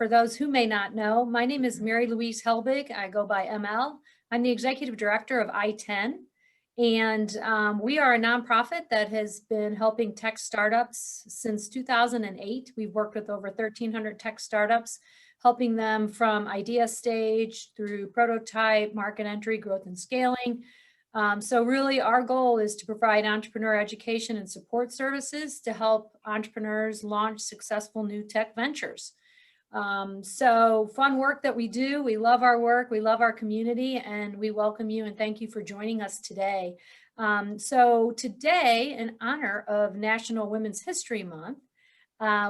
For those who may not know, my name is Mary Louise Helbig. I go by ML. I'm the Executive Director of ITEN, and we are a nonprofit that has been helping tech startups since 2008. We've worked with over 1,300 tech startups, helping them from idea stage through prototype, market entry, growth and scaling. So really our goal is to provide entrepreneur education and support services to help entrepreneurs launch successful new tech ventures. So fun work that we do. We love our work. We love our community, and we welcome you and thank you for joining us today. So today, in honor of National Women's History Month,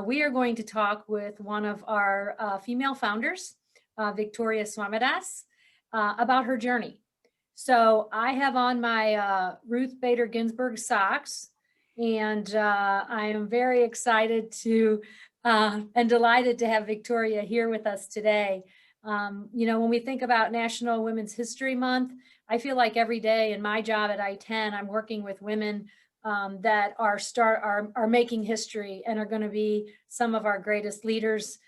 we are going to talk with one of our female founders, Victoria Swamidass, about her journey. So I have on my Ruth Bader Ginsburg socks, and I am very excited to and delighted to have Victoria here with us today. You know, when we think about National Women's History Month, I feel like every day in my job at ITEN, I'm working with women that are making history and are going to be some of our greatest leaders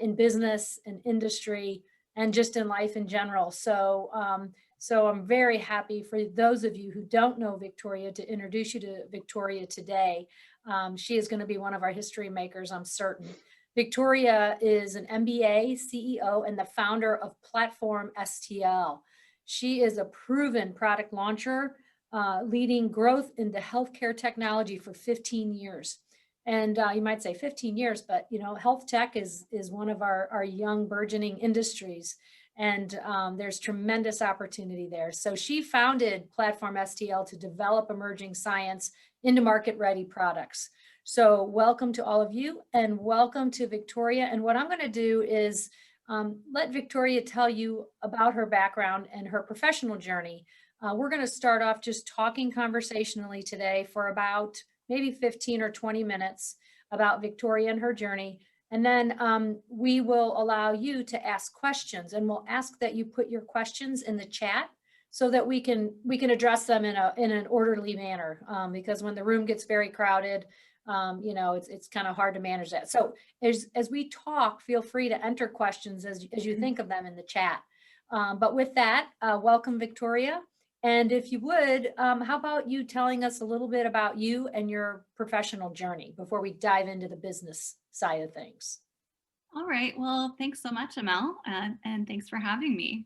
in business and industry and just in life in general. So I'm very happy for those of you who don't know Victoria to introduce you to Victoria today. She is going to be one of our history makers, I'm certain. Victoria is an MBA, CEO, and the founder of PlatformSTL. She is a proven product launcher, leading growth into healthcare technology for 15 years. And you might say 15 years, but you know, health tech is one of our young burgeoning industries. And there's tremendous opportunity there. So she founded PlatformSTL to develop emerging science into market-ready products. So welcome to all of you, and welcome to Victoria. And what I'm going to do is let Victoria tell you about her background and her professional journey. We're going to start off just talking conversationally today for about maybe 15 or 20 minutes about Victoria and her journey. And then we will allow you to ask questions, and we'll ask that you put your questions in the chat so that we can address them in an orderly manner, because when the room gets very crowded, you know, it's kind of hard to manage that. So as we talk, feel free to enter questions as you think of them in the chat. But with that, welcome, Victoria. And if you would, how about you telling us a little bit about you and your professional journey before we dive into the business side of things? All right. Well, thanks so much, Amel, and thanks for having me.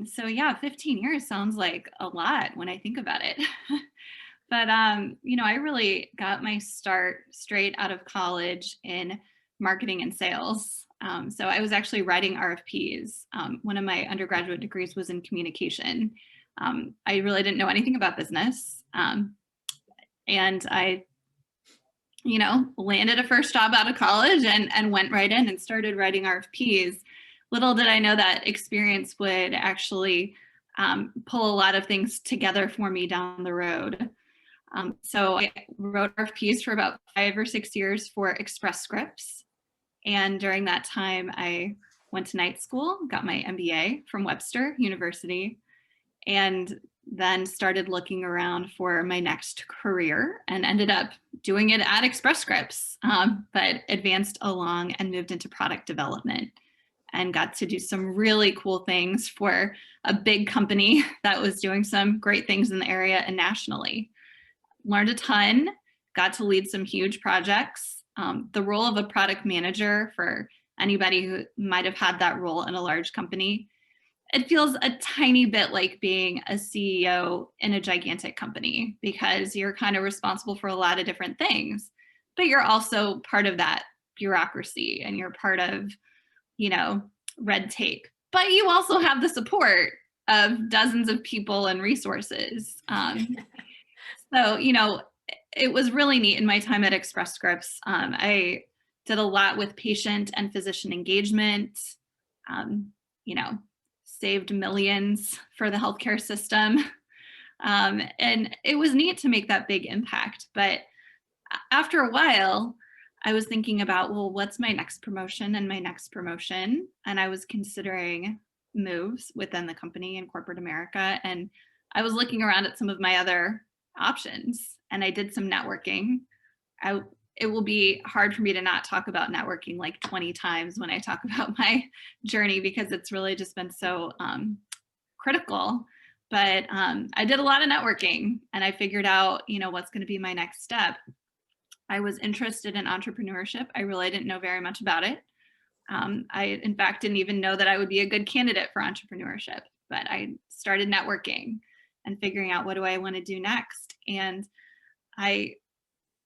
So yeah, 15 years sounds like a lot when I think about it. But, you know, I really got my start straight out of college in marketing and sales. So I was actually writing RFPs. One of my undergraduate degrees was in communication. I really didn't know anything about business. And I, you know, landed a first job out of college and went right in and started writing RFPs. Little did I know that experience would actually pull a lot of things together for me down the road. So I wrote RFPs for about 5 or 6 years for Express Scripts. And during that time, I went to night school, got my MBA from Webster University, and then started looking around for my next career and ended up doing it at Express Scripts, but advanced along and moved into product development and got to do some really cool things for a big company that was doing some great things in the area and nationally. Learned a ton, got to lead some huge projects. The role of a product manager, for anybody who might have had that role in a large company, it feels a tiny bit like being a CEO in a gigantic company, because you're kind of responsible for a lot of different things, but you're also part of that bureaucracy and you're part of, you know, red tape, but you also have the support of dozens of people and resources. So, you know, it was really neat in my time at Express Scripts. I did a lot with patient and physician engagement, you know, saved millions for the healthcare system. And it was neat to make that big impact. But after a while, I was thinking about, well, what's my next promotion and my next promotion? And I was considering moves within the company in corporate America. And I was looking around at some of my other options, and I did some networking. I it will be hard for me to not talk about networking like 20 times when I talk about my journey, because it's really just been so critical. But I did a lot of networking, and I figured out, what's going to be my next step. I was interested in entrepreneurship. I really didn't know very much about it. I, in fact, didn't even know that I would be a good candidate for entrepreneurship, but I started networking and figuring out, what do I want to do next? And I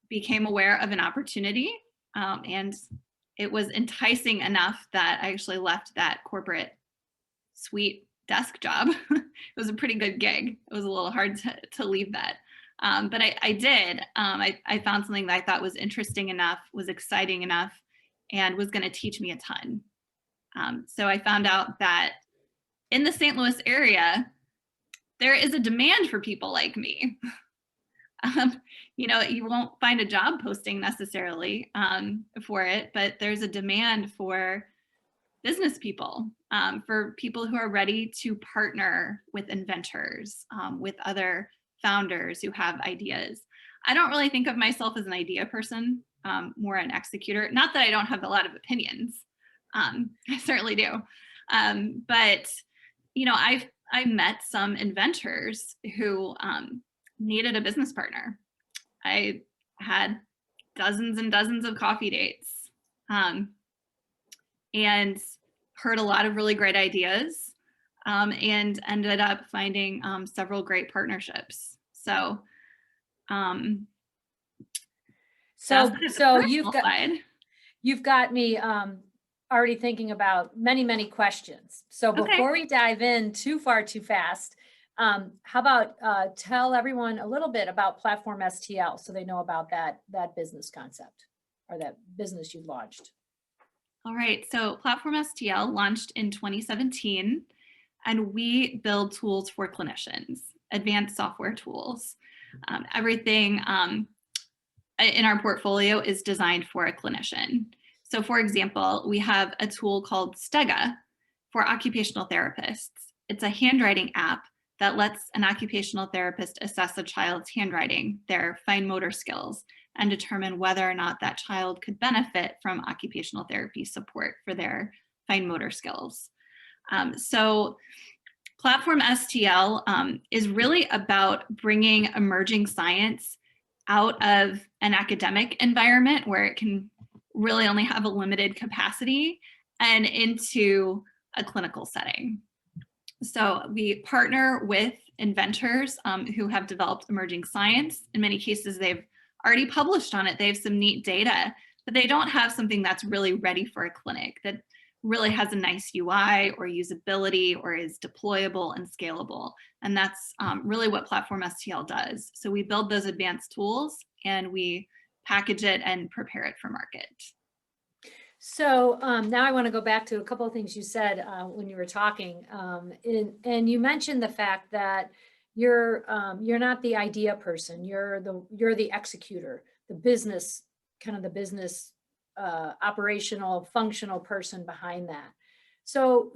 became aware of an opportunity, and it was enticing enough that I actually left that corporate sweet desk job. It was a pretty good gig. It was a little hard to leave that. But I did. I found something that I thought was interesting enough, was exciting enough, and was going to teach me a ton. So I found out that in the St. Louis area, there is a demand for people like me. You won't find a job posting necessarily for it, but there's a demand for business people, for people who are ready to partner with inventors, with other founders who have ideas. I don't really think of myself as an idea person, more an executor. Not that I don't have a lot of opinions. I certainly do. But, I met some inventors who needed a business partner. I had dozens and dozens of coffee dates, and heard a lot of really great ideas, and ended up finding several great partnerships. So you've got me already thinking about many questions. So before we dive in too far too fast, how about tell everyone a little bit about PlatformSTL, so they know about that business concept, or that business you launched. All right, so PlatformSTL launched in 2017, and we build tools for clinicians, advanced software tools. Everything in our portfolio is designed for a clinician. So for example, we have a tool called Stega for occupational therapists. It's a handwriting app that lets an occupational therapist assess a child's handwriting, their fine motor skills, and determine whether or not that child could benefit from occupational therapy support for their fine motor skills. So PlatformSTL is really about bringing emerging science out of an academic environment where it can really only have a limited capacity and into a clinical setting. So we partner with inventors who have developed emerging science. In many cases, they've already published on it. They have some neat data, but they don't have something that's really ready for a clinic, that really has a nice UI or usability or is deployable and scalable. And that's really what PlatformSTL does. So we build those advanced tools and we package it and prepare it for market. So now I want to go back to a couple of things you said when you were talking, and you mentioned the fact that you're not the idea person. You're the executor, the business operational, functional person behind that. So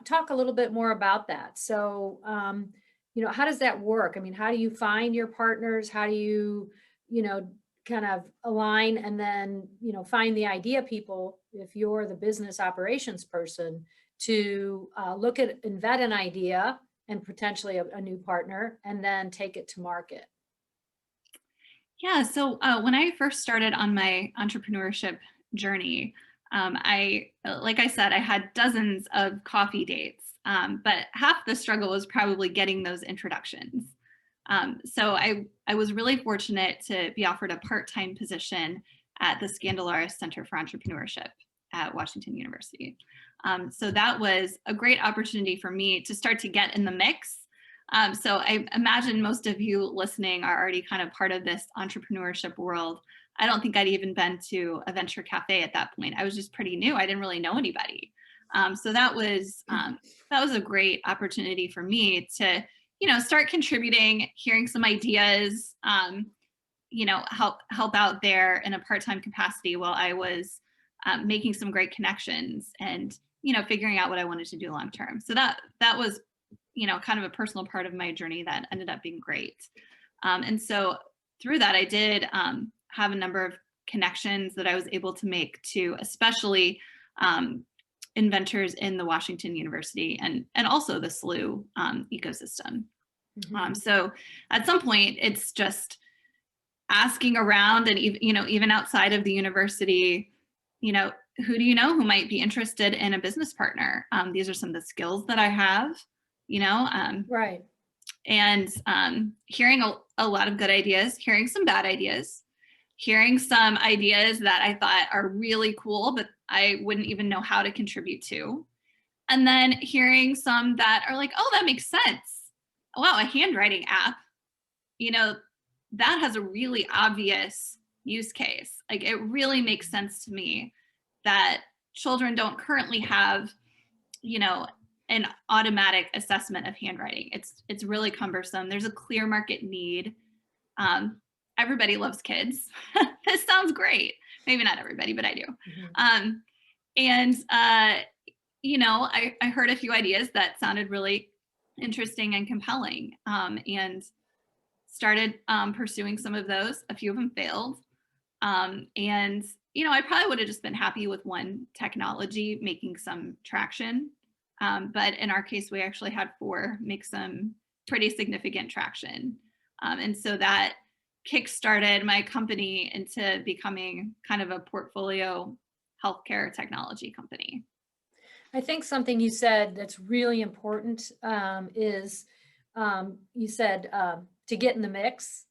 talk a little bit more about that. So how does that work? I mean, how do you find your partners? How do you kind of align and then find the idea people, if you're the business operations person, to look at and vet an idea and potentially a new partner, and then take it to market? Yeah, so when I first started on my entrepreneurship journey, like I said, I had dozens of coffee dates, but half the struggle was probably getting those introductions. So I was really fortunate to be offered a part-time position at the Scandalaris Center for Entrepreneurship at Washington University. So that was a great opportunity for me to start to get in the mix. So I imagine most of you listening are already kind of part of this entrepreneurship world. I don't think I'd even been to a venture cafe at that point. I was just pretty new. I didn't really know anybody. So that was a great opportunity for me to start contributing, hearing some ideas, help out there in a part-time capacity while I was making some great connections and, figuring out what I wanted to do long-term. So that was, kind of a personal part of my journey that ended up being great. And so through that, I did have a number of connections that I was able to make to especially inventors in the Washington University and also the SLU ecosystem. So at some point, it's just asking around, and even outside of the university, who do you know who might be interested in a business partner? These are some of the skills that I have, Right. And hearing a lot of good ideas, hearing some bad ideas, hearing some ideas that I thought are really cool, but I wouldn't even know how to contribute to. And then hearing some that are like, oh, that makes sense. Wow, a handwriting app, that has a really obvious use case. Like, it really makes sense to me that children don't currently have, an automatic assessment of handwriting. It's really cumbersome. There's a clear market need. Everybody loves kids. This sounds great. Maybe not everybody, but I do. I heard a few ideas that sounded really interesting and compelling, and started pursuing some of those. A few of them failed. I probably would have just been happy with one technology making some traction. But in our case, we actually had 4 make some pretty significant traction. And so that kickstarted my company into becoming kind of a portfolio healthcare technology company. I think something you said that's really important is you said to get in the mix.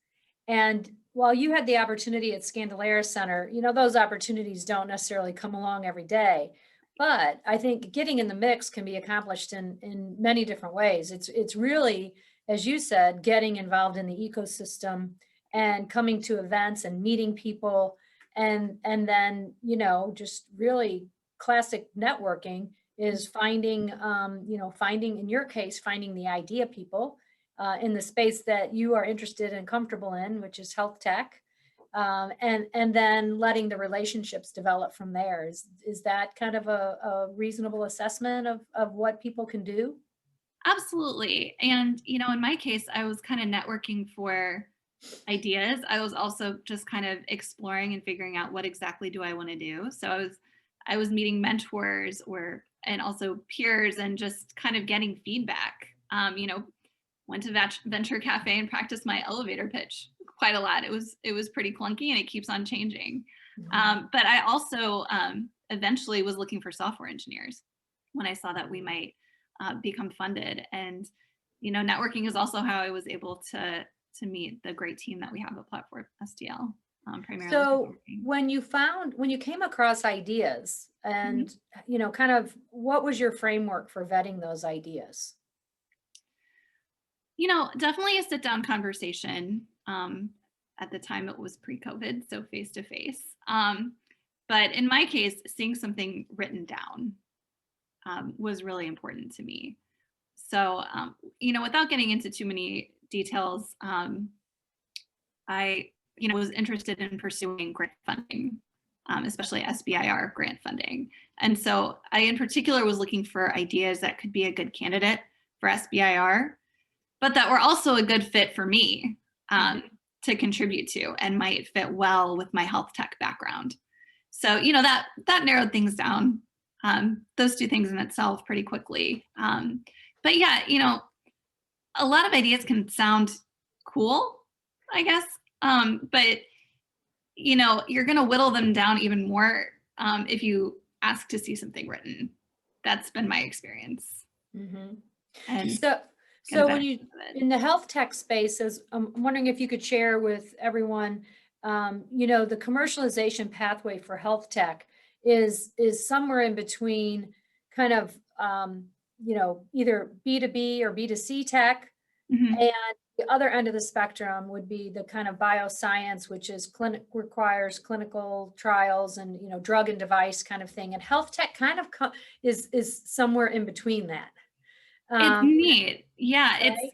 And while you had the opportunity at Scandalera Center, those opportunities don't necessarily come along every day. But I think getting in the mix can be accomplished in many different ways. It's really, as you said, getting involved in the ecosystem and coming to events and meeting people, and then just really classic networking is finding in your case, finding the idea people in the space that you are interested and comfortable in, which is health tech. And then letting the relationships develop from there. Is that kind of a reasonable assessment of what people can do? Absolutely. And, in my case, I was kind of networking for ideas. I was also just kind of exploring and figuring out what exactly do I want to do. So I was meeting mentors and also peers and just kind of getting feedback. Went to Venture Cafe and practiced my elevator pitch quite a lot. It was pretty clunky, and it keeps on changing. But I also eventually was looking for software engineers when I saw that we might become funded. And networking is also how I was able to meet the great team that we have at PlatformSTL. Primarily. So when you came across ideas, and kind of what was your framework for vetting those ideas? Definitely a sit-down conversation. At the time, it was pre-COVID, so face-to-face. But in my case, seeing something written down was really important to me. So, without getting into too many details, I, was interested in pursuing grant funding, especially SBIR grant funding. And so I, in particular, was looking for ideas that could be a good candidate for SBIR, but that were also a good fit for me to contribute to and might fit well with my health tech background. So, that narrowed things down, those 2 things in itself pretty quickly. But yeah, a lot of ideas can sound cool, I guess. But, you're going to whittle them down even more if you ask to see something written. That's been my experience. And so when you in the health tech space, I'm wondering if you could share with everyone, the commercialization pathway for health tech is somewhere in between kind of, either B2B or B2C tech. And the other end of the spectrum would be the kind of bioscience, which is requires clinical trials and, drug and device kind of thing. And health tech kind of is somewhere in between that. It's neat. Yeah, right?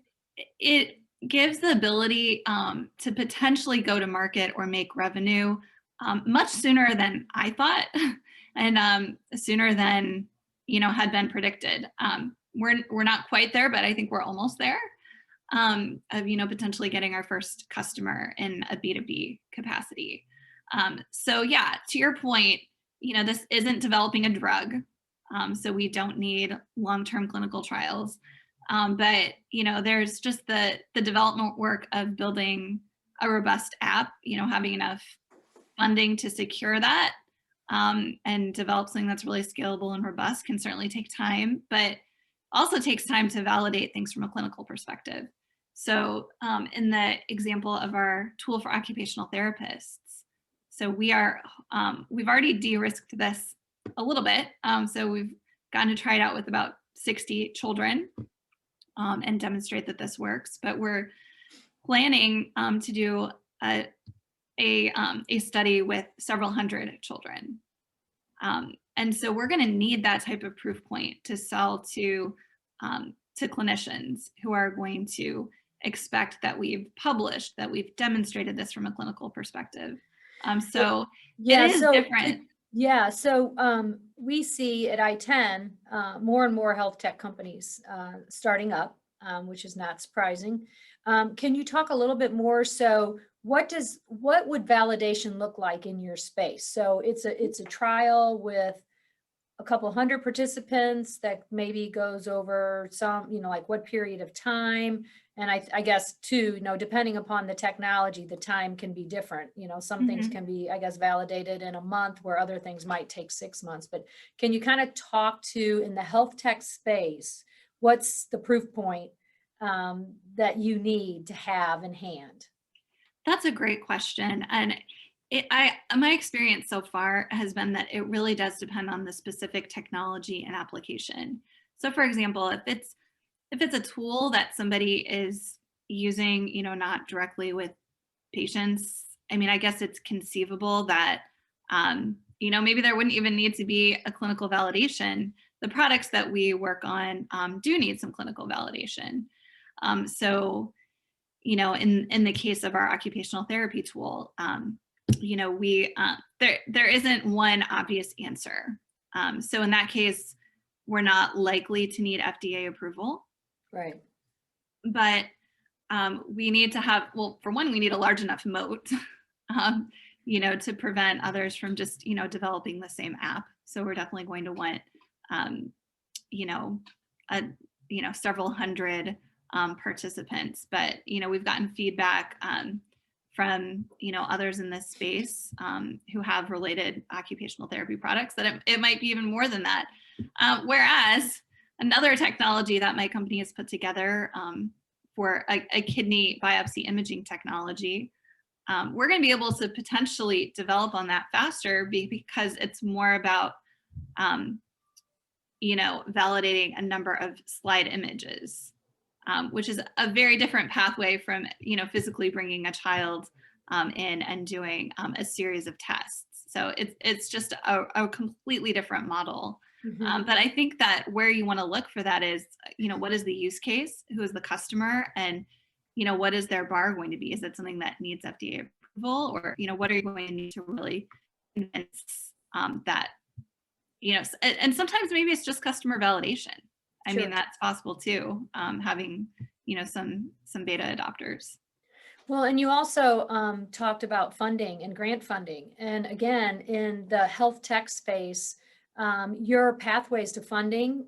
it gives the ability to potentially go to market or make revenue much sooner than I thought, and sooner than had been predicted. We're not quite there, but I think we're almost there. Of potentially getting our first customer in a B2B capacity. So yeah, to your point, this isn't developing a drug. So we don't need long-term clinical trials. But there's just the development work of building a robust app, having enough funding to secure that, and develop something that's really scalable and robust can certainly take time, but also takes time to validate things from a clinical perspective. So in the example of our tool for occupational therapists, so we've already de-risked this a little bit. So we've gotten to try it out with about 60 children and demonstrate that this works, but we're planning to do a study with several hundred children. And so we're going to need that type of proof point to sell to clinicians who are going to expect that we've published, that we've demonstrated this from a clinical perspective. So yeah, it is different. Yeah, so we see at ITEN more and more health tech companies starting up, which is not surprising. Can you talk a little bit more? So what would validation look like in your space? So it's a trial with a couple hundred participants that maybe goes over some, like what period of time. And I guess too, depending upon the technology, the time can be different. Some things can be, I guess, validated in a month where other things might take 6 months. But can you kind of talk to, in the health tech space, what's the proof point that you need to have in hand? That's a great question. And my experience so far has been that it really does depend on the specific technology and application. So for example, if it's a tool that somebody is using, not directly with patients, I mean, I guess it's conceivable that, maybe there wouldn't even need to be a clinical validation. The products that we work on do need some clinical validation. So, in the case of our occupational therapy tool, there isn't one obvious answer. So in that case, we're not likely to need FDA approval. Right. But we need to have, well, for one, we need a large enough moat, to prevent others from just, developing the same app. So we're definitely going to want, several hundred participants. But, we've gotten feedback from, others in this space who have related occupational therapy products that it might be even more than that. Whereas another technology that my company has put together for a kidney biopsy imaging technology, we're going to be able to potentially develop on that faster because it's more about, validating a number of slide images, which is a very different pathway from, physically bringing a child in and doing a series of tests. So it's just a completely different model. But I think that where you want to look for that is, what is the use case? Who is the customer? And, what is their bar going to be? Is it something that needs FDA approval? Or, what are you going to need to really convince that, and sometimes maybe it's just customer validation. I mean, that's possible too, having, some beta adopters. Well, and you also talked about funding and grant funding. And again, in the health tech space, your pathways to funding,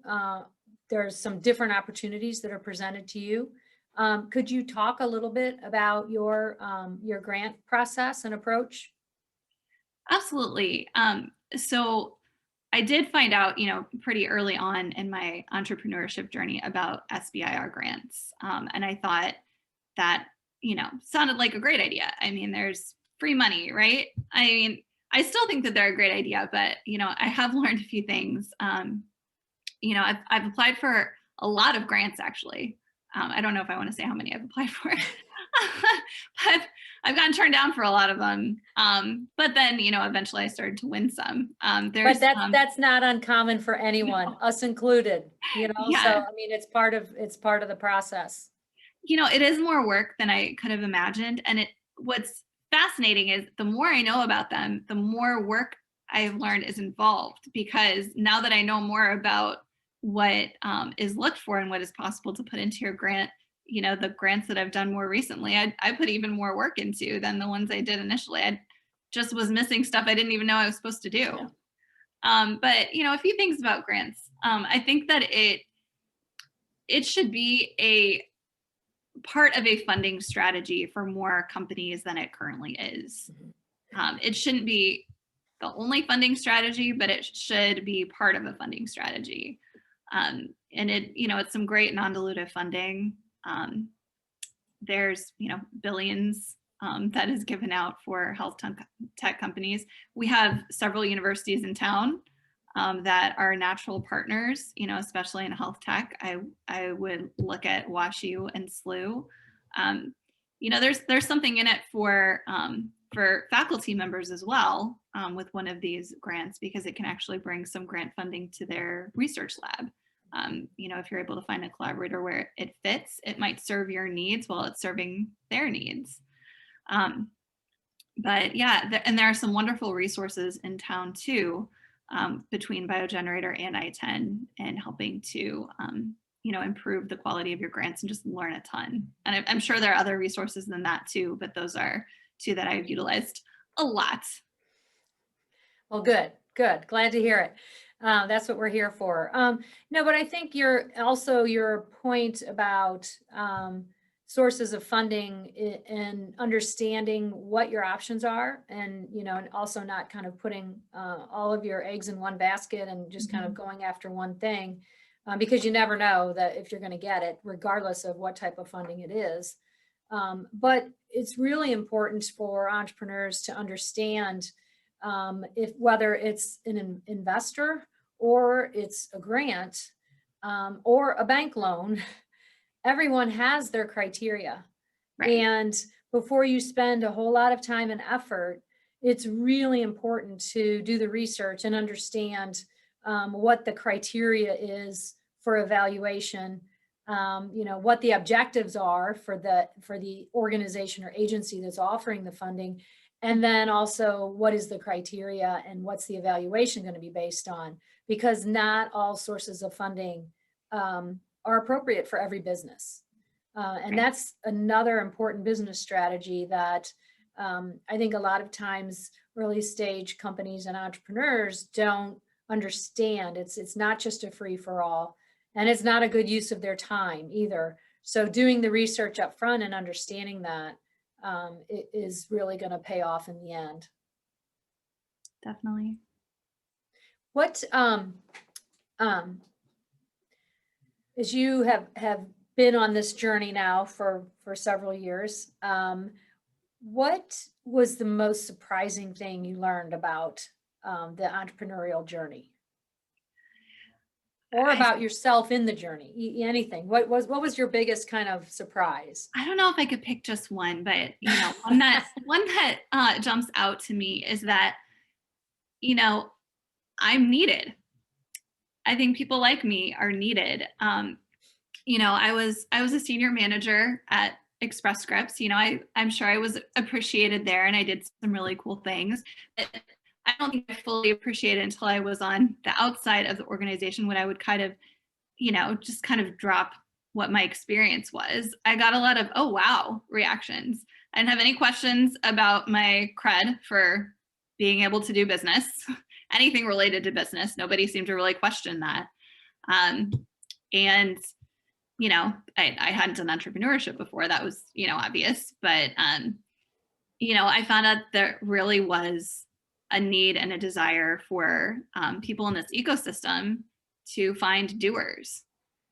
there's some different opportunities that are presented to you. Could you talk a little bit about your grant process and approach? Absolutely. So I did find out, pretty early on in my entrepreneurship journey about SBIR grants. And I thought that, sounded like a great idea. I mean, there's free money, right? I mean, I still think that they're a great idea, but, I have learned a few things. I've applied for a lot of grants, actually. I don't know if I want to say how many I've applied for, but I've gotten turned down for a lot of them. But then, eventually I started to win some. But that's not uncommon for anyone, us included, Yeah. So, I mean, it's part of the process. It is more work than I could have imagined. And what's fascinating is the more I know about them, the more work I've learned is involved, because now that I know more about what is looked for and what is possible to put into your grant, the grants that I've done more recently, I put even more work into than the ones I did initially. I just was missing stuff I didn't even know I was supposed to do. Yeah. But a few things about grants. I think that it should be a part of a funding strategy for more companies than it currently is. It shouldn't be the only funding strategy, but it should be part of a funding strategy. And it's some great non-dilutive funding. There's, billions that is given out for health tech companies. We have several universities in town that are natural partners, especially in health tech. I would look at WashU and SLU. There's something in it for faculty members as well with one of these grants, because it can actually bring some grant funding to their research lab. If you're able to find a collaborator where it fits, it might serve your needs while it's serving their needs. But yeah, and there are some wonderful resources in town too, between BioGenerator and ITEN, and helping to improve the quality of your grants and just learn a ton. And I'm sure there are other resources than that too, but those are two that I've utilized a lot. Well, good. Glad to hear it. That's what we're here for. No, but I think your point about sources of funding and understanding what your options are, and and also not kind of putting all of your eggs in one basket and just kind of going after one thing, because you never know that if you're going to get it, regardless of what type of funding it is. But it's really important for entrepreneurs to understand whether it's an investor or it's a grant or a bank loan, everyone has their criteria. Right. And before you spend a whole lot of time and effort, it's really important to do the research and understand what the criteria is for evaluation, what the objectives are for the organization or agency that's offering the funding. And then also, what is the criteria and what's the evaluation going to be based on? Because not all sources of funding are appropriate for every business. And that's another important business strategy that I think a lot of times early stage companies and entrepreneurs don't understand. It's not just a free for all, and it's not a good use of their time either. So doing the research up front and understanding that it is really going to pay off in the end. Definitely. What as you have been on this journey now for several years, what was the most surprising thing you learned about the entrepreneurial journey, or about yourself in the journey? Anything. What was your biggest kind of surprise? I don't know if I could pick just one, but one that jumps out to me is that I'm needed. I think people like me are needed. I was a senior manager at Express Scripts. I'm sure I was appreciated there, and I did some really cool things. But I don't think I fully appreciated until I was on the outside of the organization, when I would kind of, just kind of drop what my experience was. I got a lot of, oh, wow, reactions. I didn't have any questions about my cred for being able to do business, anything related to business. Nobody seemed to really question that. And, I hadn't done entrepreneurship before. That was, obvious. But, I found out there really was a need and a desire for people in this ecosystem to find doers,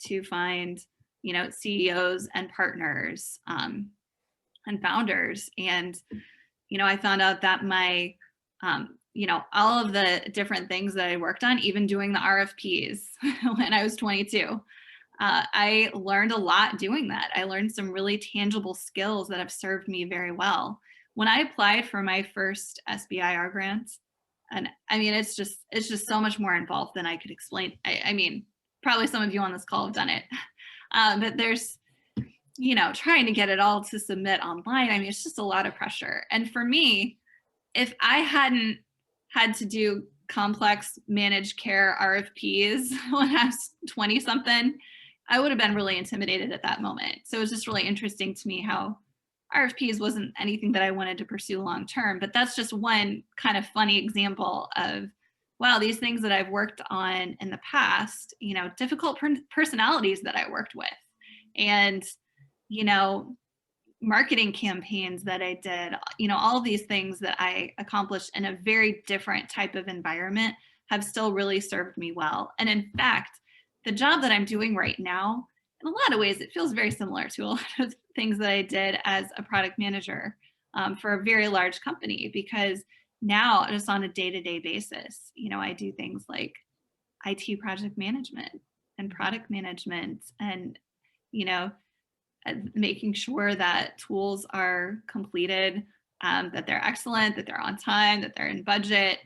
to find, CEOs and partners and founders. And, I found out that my, all of the different things that I worked on, even doing the RFPs when I was 22, I learned a lot doing that. I learned some really tangible skills that have served me very well. When I applied for my first SBIR grant, and I mean, it's just so much more involved than I could explain. I mean, probably some of you on this call have done it, but there's, trying to get it all to submit online. I mean, it's just a lot of pressure. And for me, if I hadn't had to do complex managed care RFPs when I was 20 something, I would have been really intimidated at that moment. So it was just really interesting to me how RFPs wasn't anything that I wanted to pursue long term, but that's just one kind of funny example of, wow, these things that I've worked on in the past, you know, difficult personalities that I worked with, and, you know, marketing campaigns that I did, you know, all of these things that I accomplished in a very different type of environment have still really served me well. And in fact, the job that I'm doing right now, in a lot of ways, it feels very similar to a lot of things that I did as a product manager for a very large company, because now just on a day-to-day basis, you know, I do things like IT project management and product management and, you know, making sure that tools are completed, that they're excellent, that they're on time, that they're in budget.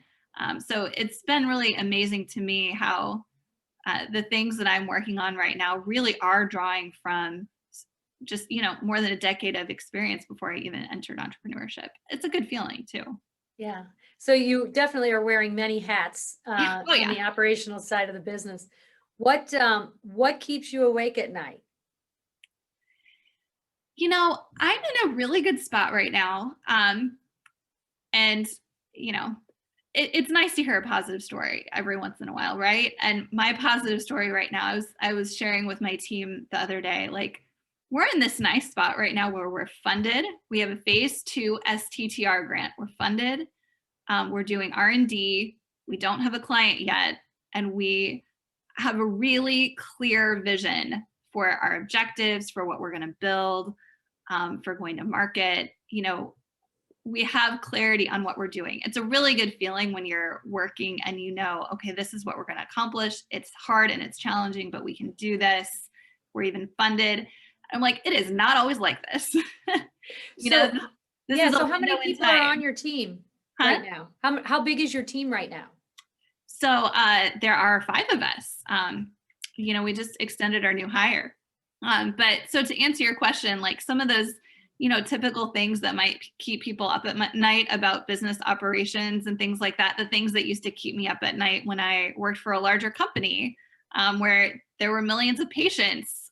So it's been really amazing to me how the things that I'm working on right now really are drawing from just, you know, more than a decade of experience before I even entered entrepreneurship. It's a good feeling too. Yeah. So you definitely are wearing many hats Oh on the yeah. operational side of the business. What keeps you awake at night? You know, I'm in a really good spot right now. And, you know, it's nice to hear a positive story every once in a while, right? And my positive story right now, I was sharing with my team the other day, like, we're in this nice spot right now where we're funded. We have a phase 2 STTR grant. We're funded. We're doing R&D. We don't have a client yet. And we have a really clear vision for our objectives, for what we're going to build, for going to market. You know, we have clarity on what we're doing. It's a really good feeling when you're working and you know, okay, this is what we're going to accomplish. It's hard and it's challenging, but we can do this. We're even funded. I'm like, it is not always like this. You know, this is a so how many window in people are on time. your team Huh? right now? How big is your team right now? So there are 5 of us. You know, we just extended our new hire. But so to answer your question, like some of those, you know, typical things that might keep people up at night about business operations and things like that, the things that used to keep me up at night when I worked for a larger company, where there were millions of patients,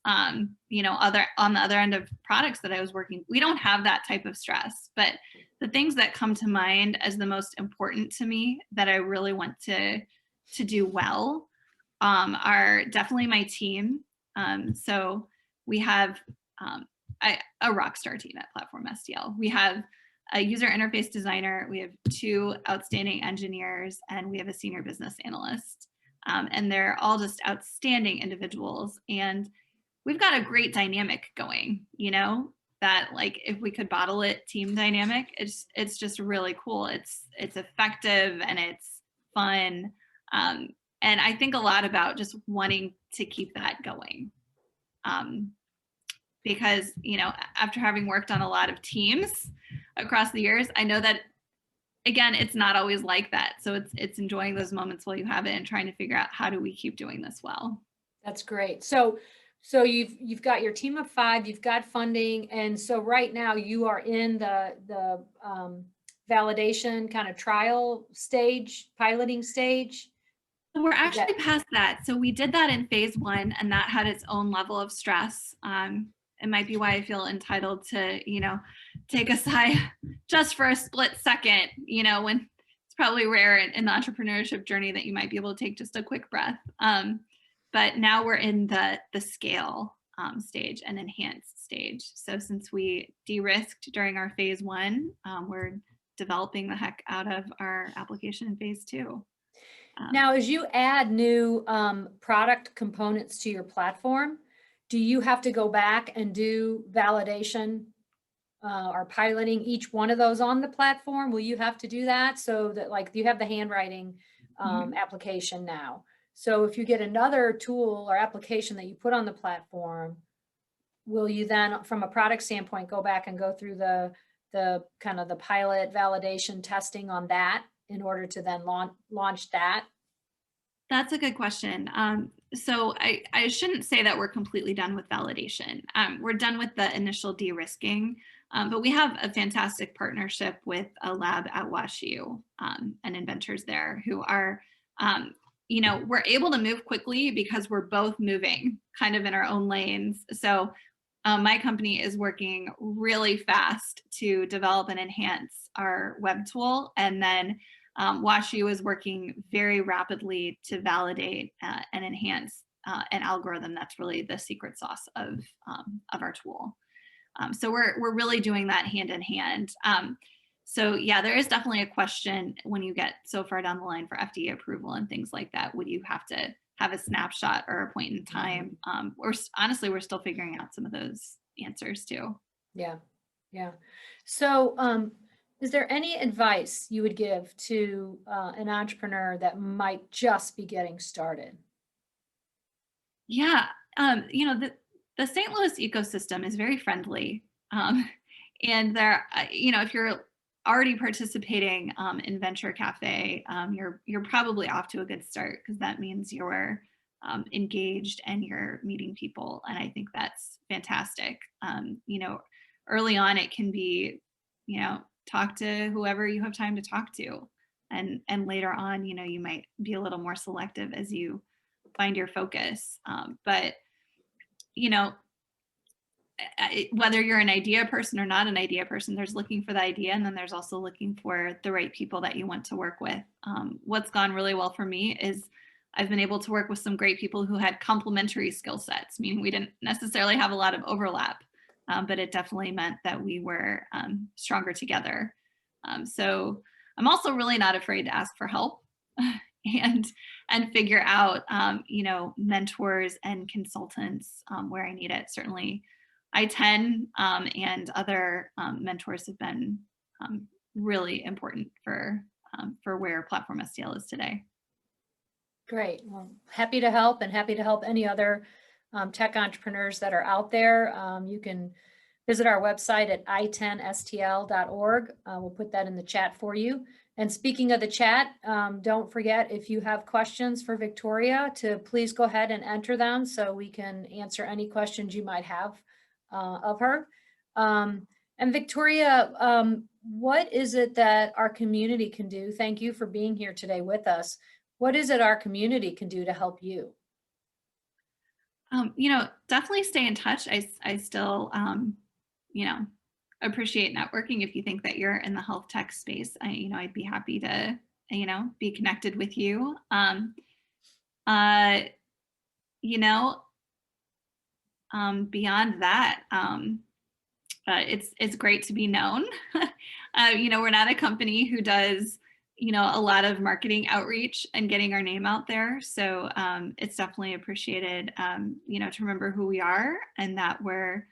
you know, on the other end of products that I was working. We don't have that type of stress, but the things that come to mind as the most important to me that I really want to do well are definitely my team. So we have a rock star team at PlatformSTL. We have a user interface designer, we have 2 outstanding engineers, and we have a senior business analyst. And they're all just outstanding individuals. And we've got a great dynamic going, you know, that like if we could bottle it, team dynamic, it's just really cool. It's effective and it's fun. And I think a lot about just wanting to keep that going. Because, you know, after having worked on a lot of teams across the years, I know that, again, it's not always like that. So it's enjoying those moments while you have it and trying to figure out how do we keep doing this well. That's great. So you've got your team of 5, you've got funding, and so right now you are in the validation kind of trial stage, piloting stage. We're actually past that. So we did that in phase 1, and that had its own level of stress. It might be why I feel entitled to, you know, take a sigh just for a split second, you know, when it's probably rare in the entrepreneurship journey that you might be able to take just a quick breath. But now we're in the scale stage and enhanced stage. So since we de-risked during our phase 1, we're developing the heck out of our application in phase 2. Now, as you add new product components to your platform, do you have to go back and do validation or piloting each one of those on the platform? Will you have to do that so that, like, you have the handwriting application now? So if you get another tool or application that you put on the platform, will you then, from a product standpoint, go back and go through the kind of the pilot validation testing on that in order to then launch that? That's a good question. So I shouldn't say that we're completely done with validation. We're done with the initial de-risking, but we have a fantastic partnership with a lab at WashU and inventors there who are, you know, we're able to move quickly because we're both moving kind of in our own lanes. So my company is working really fast to develop and enhance our web tool. And then WashU is working very rapidly to validate and enhance an algorithm that's really the secret sauce of our tool. So we're really doing that hand in hand. So yeah, there is definitely a question when you get so far down the line for FDA approval and things like that. Would you have to have a snapshot or a point in time? Honestly, we're still figuring out some of those answers too. Yeah, yeah. So is there any advice you would give to an entrepreneur that might just be getting started? Yeah, you know, the St. Louis ecosystem is very friendly. And there, you know, if you're already participating in Venture Cafe, you're probably off to a good start, because that means you're engaged and you're meeting people. And I think that's fantastic. You know, early on, it can be, you know, talk to whoever you have time to talk to. And later on, you know, you might be a little more selective as you find your focus. But, you know, whether you're an idea person or not an idea person, there's looking for the idea, and then there's also looking for the right people that you want to work with. What's gone really well for me is I've been able to work with some great people who had complementary skill sets, meaning we didn't necessarily have a lot of overlap, but it definitely meant that we were stronger together. So I'm also really not afraid to ask for help and figure out, you know, mentors and consultants where I need it. Certainly ITEN and other mentors have been really important for where PlatformSTL is today. Great. Well, happy to help, and happy to help any other tech entrepreneurs that are out there. You can visit our website at itenstl.org. We'll put that in the chat for you. And speaking of the chat, don't forget, if you have questions for Victoria, to please go ahead and enter them so we can answer any questions you might have of her. And Victoria, what is it that our community can do? Thank you for being here today with us. What is it our community can do to help you? You know, definitely stay in touch. I still, you know, appreciate networking. If you think that you're in the health tech space, you know, I'd be happy to, you know, be connected with you. You know, beyond that, it's great to be known. You know, we're not a company who does, you know, a lot of marketing outreach and getting our name out there. So it's definitely appreciated, you know, to remember who we are and that we're,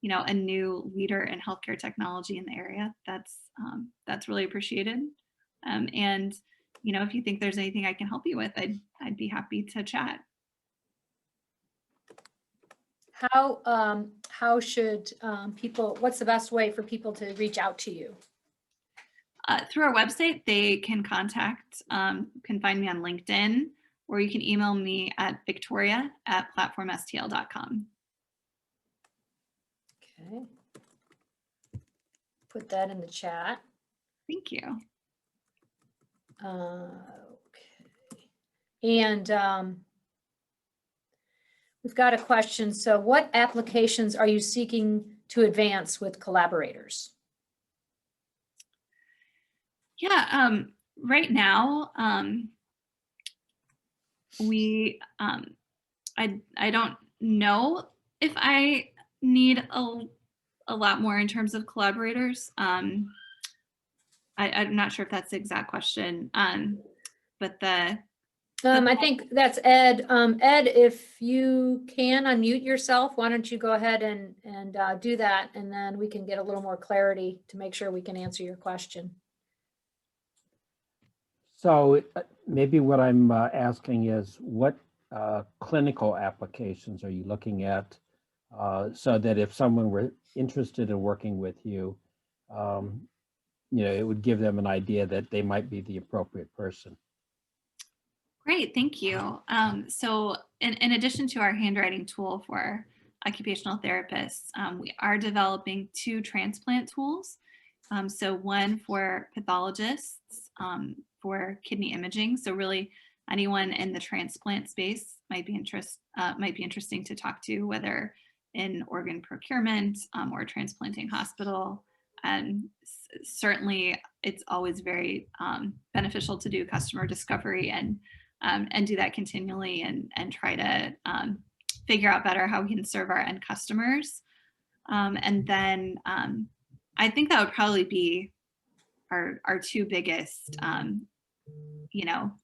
you know, a new leader in healthcare technology in the area. That's really appreciated. And, you know, if you think there's anything I can help you with, I'd be happy to chat. How should people, what's the best way for people to reach out to you? Through our website, they can can find me on LinkedIn, or you can email me at victoria@platformstl.com. Okay. Put that in the chat. Thank you. Okay. And we've got a question. So what applications are you seeking to advance with collaborators? Yeah, right now, I don't know if I need a lot more in terms of collaborators. I'm not sure if that's the exact question, but I think that's Ed. Ed, if you can unmute yourself, why don't you go ahead and do that, and then we can get a little more clarity to make sure we can answer your question. So maybe what I'm asking is, what clinical applications are you looking at so that if someone were interested in working with you, you know, it would give them an idea that they might be the appropriate person? Great, thank you. So in addition to our handwriting tool for occupational therapists, we are developing 2 transplant tools. So one for pathologists for kidney imaging. So really anyone in the transplant space might be interesting to talk to, whether in organ procurement or transplanting hospital. And certainly it's always very beneficial to do customer discovery and do that continually and try to figure out better how we can serve our end customers. And then I think that would probably be our two biggest,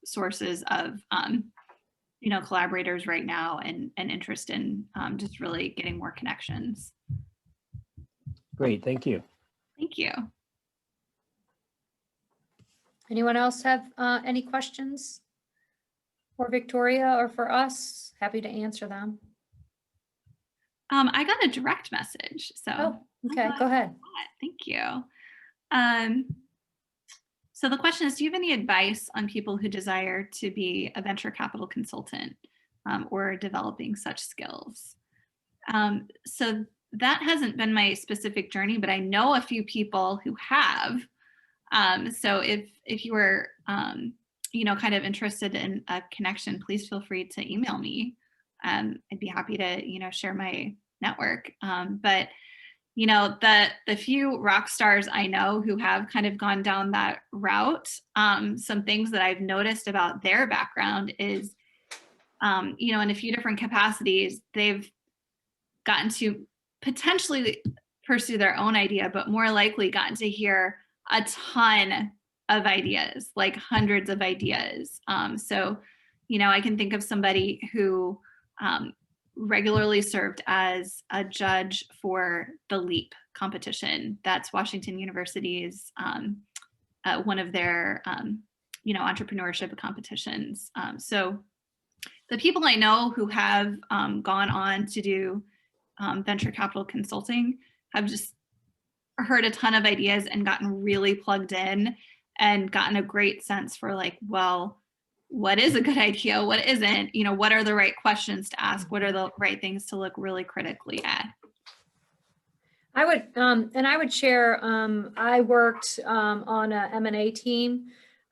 sources of, collaborators right now and interest in just really getting more connections. Great, thank you. Thank you. Anyone else have any questions for Victoria or for us? Happy to answer them. I got a direct message, so. Oh, okay, go ahead. Thank you. So the question is, do you have any advice on people who desire to be a venture capital consultant or developing such skills? So that hasn't been my specific journey, but I know a few people who have. So if you were, kind of interested in a connection, please feel free to email me. I'd be happy to, share my network. But the few rock stars I know who have kind of gone down that route, some things that I've noticed about their background is, in a few different capacities, they've gotten to potentially pursue their own idea, but more likely gotten to hear a ton of ideas, like hundreds of ideas. So, I can think of somebody who regularly served as a judge for the LEAP competition. That's Washington University's one of their entrepreneurship competitions. So the people I know who have gone on to do venture capital consulting have just heard a ton of ideas and gotten really plugged in and gotten a great sense for like, well, what is a good idea? What isn't? What are the right questions to ask? What are the right things to look really critically at? I would share, I worked on a M&A team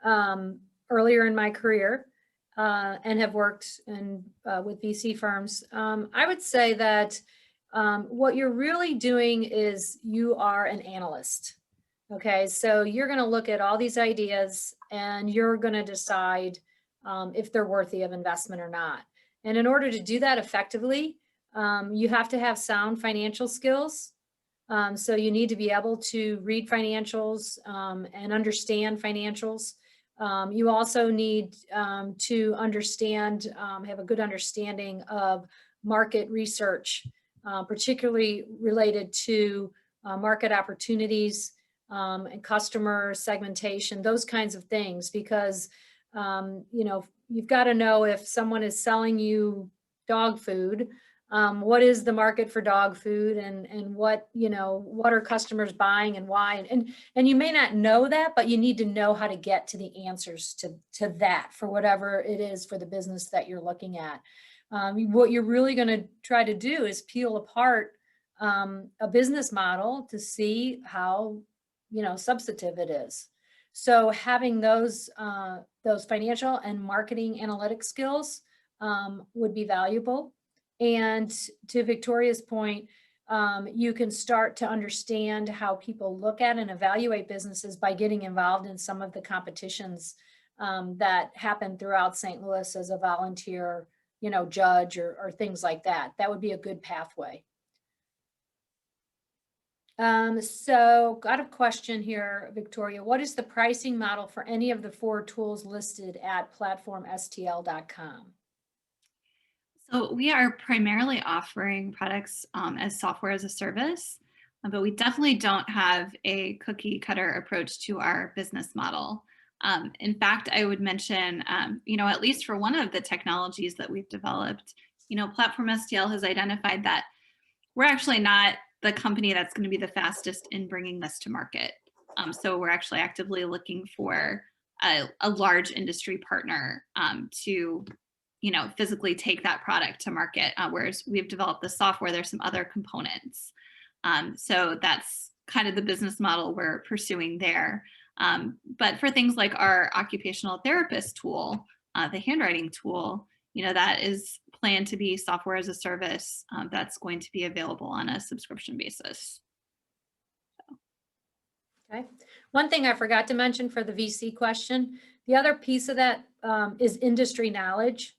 earlier in my career and have worked with VC firms. I would say that what you're really doing is you are an analyst. Okay, so you're going to look at all these ideas and you're going to decide if they're worthy of investment or not. And in order to do that effectively, you have to have sound financial skills. So you need to be able to read financials and understand financials. You also need to understand, have a good understanding of market research, particularly related to market opportunities and customer segmentation, those kinds of things, because you've got to know if someone is selling you dog food, what is the market for dog food and what are customers buying and why, and you may not know that, but you need to know how to get to the answers to that for whatever it is for the business that you're looking at. What you're really going to try to do is peel apart a business model to see how substantive it is. So having those financial and marketing analytic skills would be valuable. And to Victoria's point, you can start to understand how people look at and evaluate businesses by getting involved in some of the competitions that happen throughout St. Louis as a volunteer, judge or things like that. That would be a good pathway. So got a question here, Victoria. What is the pricing model for any of the 4 tools listed at PlatformSTL.com? So we are primarily offering products as software as a service, but we definitely don't have a cookie cutter approach to our business model. In fact, I would mention, at least for one of the technologies that we've developed, PlatformSTL has identified that we're actually not the company that's going to be the fastest in bringing this to market. So we're actually actively looking for a large industry partner to, physically take that product to market. Whereas we've developed the software, there's some other components. So that's kind of the business model we're pursuing there. But for things like our occupational therapist tool, the handwriting tool, that is plan to be software as a service that's going to be available on a subscription basis. Okay. One thing I forgot to mention for the VC question, the other piece of that is industry knowledge.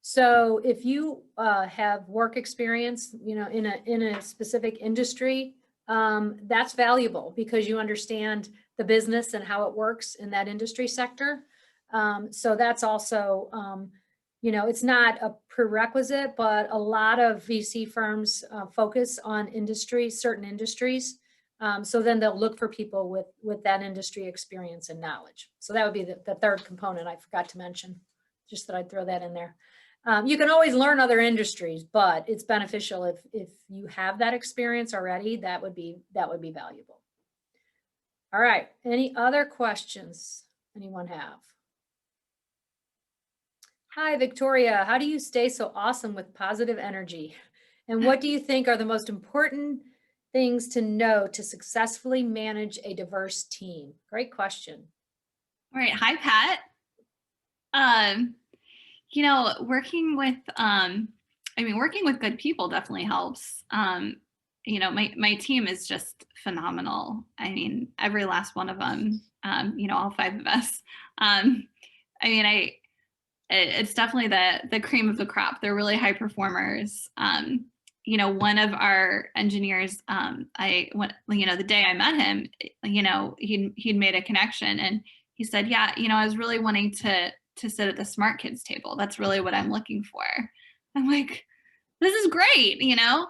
So if you have work experience, you know, in a specific industry, that's valuable because you understand the business and how it works in that industry sector. So that's also, you know, it's not a prerequisite, but a lot of VC firms focus on certain industries. So then they'll look for people with that industry experience and knowledge. So that would be the third component I forgot to mention, just that I'd throw that in there. You can always learn other industries, but it's beneficial if you have that experience already. That would be valuable. All right. Any other questions anyone have? Hi, Victoria. How do you stay so awesome with positive energy? And what do you think are the most important things to know to successfully manage a diverse team? Great question. All right. Hi, Pat. You know, working with good people definitely helps. You know, my team is just phenomenal. I mean, every last one of them, you know, all 5 of us. It's definitely the cream of the crop. They're really high performers. You know, one of our engineers, you know, the day I met him, you know, he'd made a connection and he said, yeah, you know, I was really wanting to sit at the smart kids table. That's really what I'm looking for. I'm like, this is great, you know?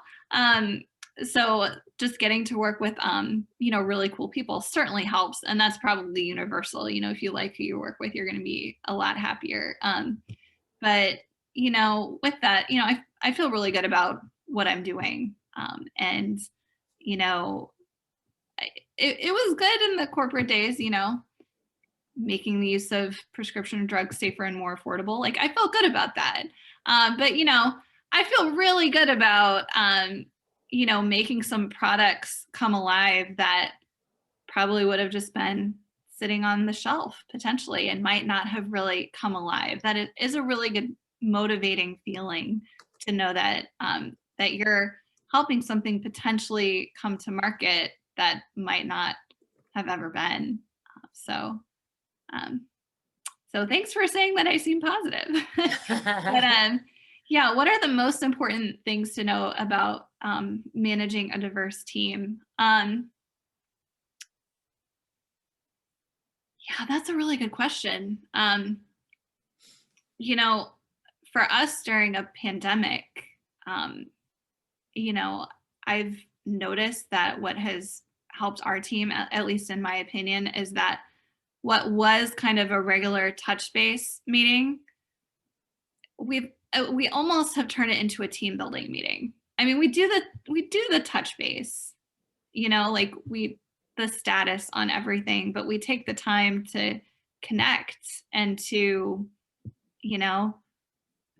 So just getting to work with, you know, really cool people certainly helps. And that's probably universal. You know, if you like who you work with, you're going to be a lot happier. But, you know, with that, you know, I feel really good about what I'm doing. And, you know, it was good in the corporate days, you know, making the use of prescription drugs safer and more affordable. Like I felt good about that. But, you know, I feel really good about, you know, making some products come alive that probably would have just been sitting on the shelf potentially and might not have really come alive. That it is a really good motivating feeling to know that that you're helping something potentially come to market that might not have ever been. So thanks for saying that I seem positive. But yeah, what are the most important things to know about managing a diverse team? Yeah, that's a really good question. You know, for us during a pandemic, you know, I've noticed that what has helped our team, at least in my opinion, is that what was kind of a regular touch base meeting, we almost have turned it into a team building meeting. I mean, we do the touch base, you know, like the status on everything, but we take the time to connect and to, you know,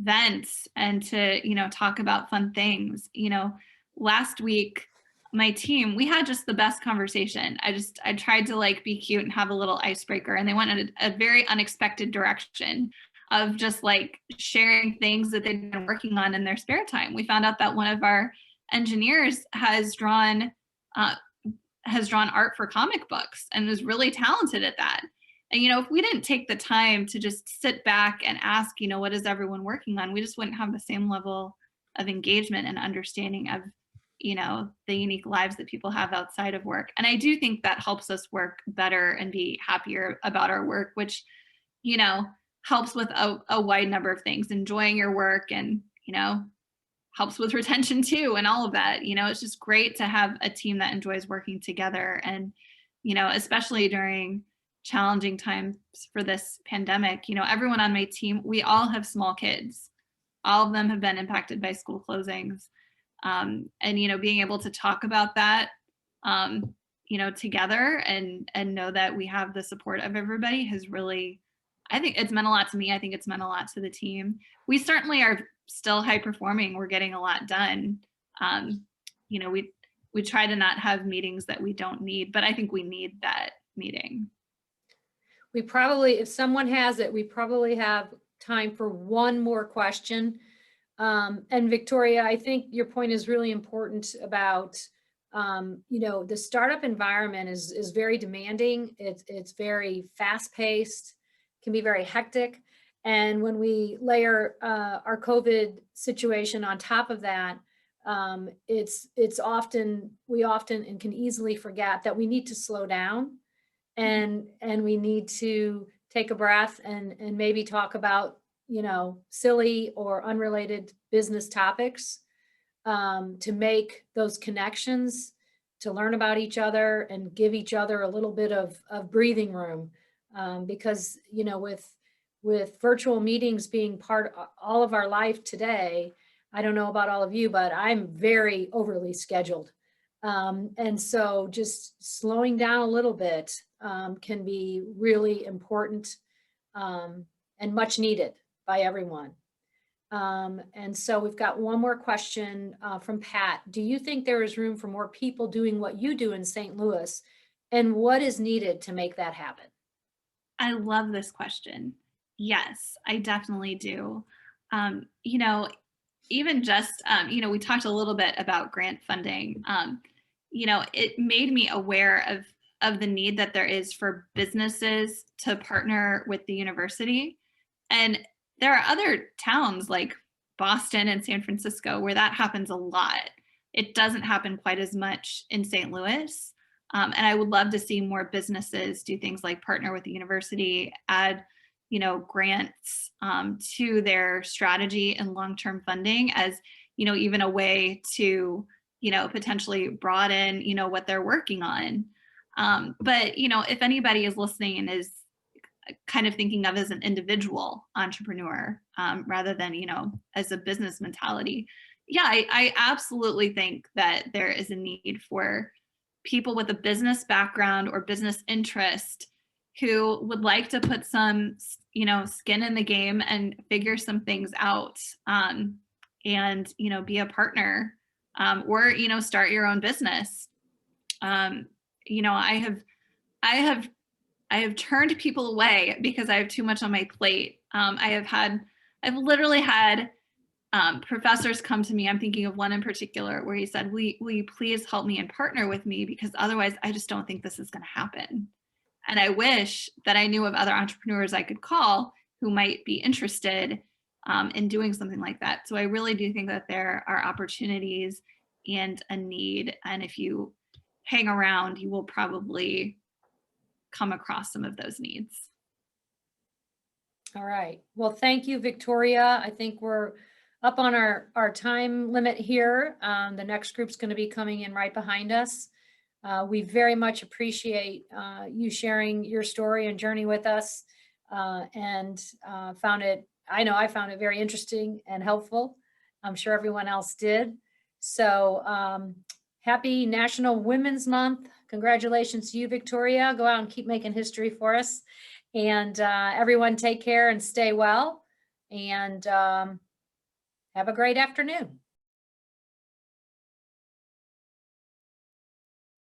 vent and to, you know, talk about fun things. You know, last week, my team, we had just the best conversation. I tried to like be cute and have a little icebreaker, and they went in a very unexpected direction of just like sharing things that they've been working on in their spare time. We found out that one of our engineers has drawn art for comic books and is really talented at that. And, you know, if we didn't take the time to just sit back and ask, you know, what is everyone working on, we just wouldn't have the same level of engagement and understanding of, you know, the unique lives that people have outside of work. And I do think that helps us work better and be happier about our work, which, you know, helps with a wide number of things, enjoying your work, and, you know, helps with retention too, and all of that. You know, it's just great to have a team that enjoys working together. And, you know, especially during challenging times for this pandemic, you know, everyone on my team, we all have small kids. All of them have been impacted by school closings. And, you know, being able to talk about that, you know, together and know that we have the support of everybody has really, I think it's meant a lot to me. I think it's meant a lot to the team. We certainly are still high performing. We're getting a lot done. You know, we try to not have meetings that we don't need, but I think we need that meeting. We probably, if someone has it, we probably have time for one more question. And Victoria, I think your point is really important about, the startup environment is very demanding. It's very fast paced, can be very hectic. And when we layer our COVID situation on top of that, we often and can easily forget that we need to slow down, and we need to take a breath and maybe talk about, silly or unrelated business topics, to make those connections, to learn about each other and give each other a little bit of breathing room. Because, with virtual meetings being part of all of our life today, I don't know about all of you, but I'm very overly scheduled. And so just slowing down a little bit can be really important, and much needed by everyone. And so we've got one more question from Pat. Do you think there is room for more people doing what you do in St. Louis? And what is needed to make that happen? I love this question. Yes, I definitely do. Even just, we talked a little bit about grant funding. It made me aware of the need that there is for businesses to partner with the university. And there are other towns like Boston and San Francisco where that happens a lot. It doesn't happen quite as much in St. Louis. And I would love to see more businesses do things like partner with the university, add, grants to their strategy and long-term funding as, even a way to, potentially broaden, what they're working on. But, if anybody is listening and is kind of thinking of as an individual entrepreneur rather than, as a business mentality, yeah, I absolutely think that there is a need for people with a business background or business interest who would like to put some, skin in the game and figure some things out, and, be a partner, or, start your own business. I have turned people away because I have too much on my plate. I've literally had professors come to me. I'm thinking of one in particular where he said, will you please help me and partner with me? Because otherwise I just don't think this is going to happen. And I wish that I knew of other entrepreneurs I could call who might be interested in doing something like that. So I really do think that there are opportunities and a need. And if you hang around, you will probably come across some of those needs. All right. Well, thank you, Victoria. I think we're up on our time limit here. The next group's going to be coming in right behind us. We very much appreciate you sharing your story and journey with us, and I found it very interesting and helpful. I'm sure everyone else did. So happy National Women's Month. Congratulations to you, Victoria. Go out and keep making history for us. And everyone take care and stay well. And have a great afternoon.